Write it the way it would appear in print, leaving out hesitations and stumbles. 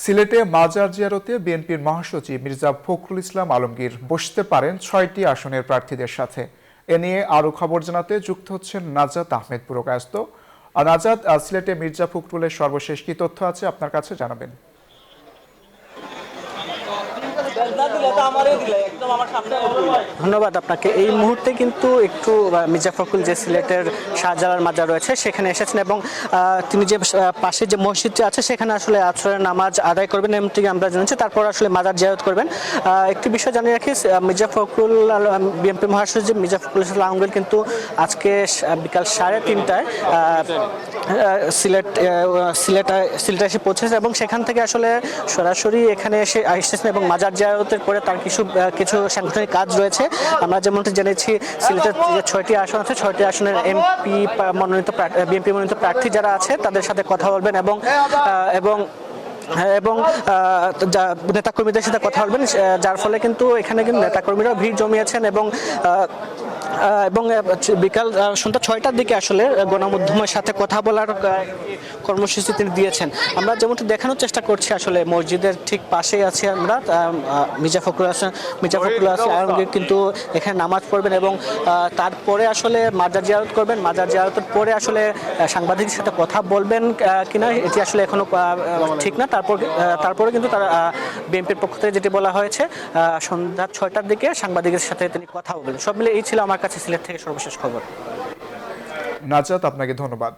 সিলেটে মাজার জিয়ারতে বিএনপির মহাসচিব মির্জা ফখরুল ইসলাম আলমগীর বসতে পারেন ৬টি আসনের প্রার্থীদের সাথে। এ নিয়ে আরও খবর জানাতে যুক্ত হচ্ছেন নাজাত আহমেদ পুরকায়স্ত। নাজাত, সিলেটে মির্জা ফখরুলের সর্বশেষ কি তথ্য আছে আপনার কাছে জানাবেন? ধন্যবাদ আপনাকে। এই মুহূর্তে কিন্তু একটু মির্জা ফখরুল যে সিলেটের শাহজালাল মাজার রয়েছে সেখানে এসেছেন এবং তিনি যে পাশে যে মসজিদটি আছে সেখানে আসলে আসরের নামাজ আদায় করবেন এমনটি আমরা জানাচ্ছি। তারপর আসলে মাজার জিয়ারত করবেন। একটি বিষয় জানিয়ে রাখি, মির্জা ফখরুল বিএনপি মহাসচিব মির্জা ফখরুল ইসলাম আলমগীর কিন্তু আজকে বিকাল 3:30টায় সিলেটে এসে পৌঁছেছে এবং সেখান থেকে আসলে সরাসরি এখানে এসেছেন এবং মাজার জিয়ারতের পরে তার কিছু সাংগঠনিক কাজ রয়েছে। আমরা যেমনটি জেনেছি, সিলেটের যে 6টি আসন আছে 6টি আসনের বিএনপি মনোনীত প্রার্থী যারা আছে তাদের সাথে কথা বলবেন এবং নেতাকর্মীদের সাথে কথা বলবেন, যার ফলে কিন্তু এখানে কিন্তু নেতাকর্মীরা ভিড় জমিয়েছেন এবং বিকাল সন্ধ্যা 6টার দিকে আসলে গণমাধ্যমের সাথে কথা বলার কর্মসূচি তিনি দিয়েছেন। আমরা যেমনটি দেখানোর চেষ্টা করছি, আসলে মসজিদের ঠিক পাশেই আছি আমরা। মির্জা ফখরুল আলমগীর কিন্তু এখানে নামাজ পড়বেন এবং তারপরে আসলে মাজার জিয়ারত করবেন। মাজার জিয়ারতের পরে আসলে সাংবাদিকদের সাথে কথা বলবেন কিনা এটি আসলে এখনো ঠিক না। তারপরে কিন্তু তারা বিএনপির পক্ষ থেকে যেটি বলা হয়েছে, সন্ধ্যা 6টার দিকে সাংবাদিকদের সাথে তিনি কথা বলবেন। সব মিলে এই ছিল আমার কাছে সিলেট থেকে সর্বশেষ খবর। নাজাত, আপনাকে ধন্যবাদ।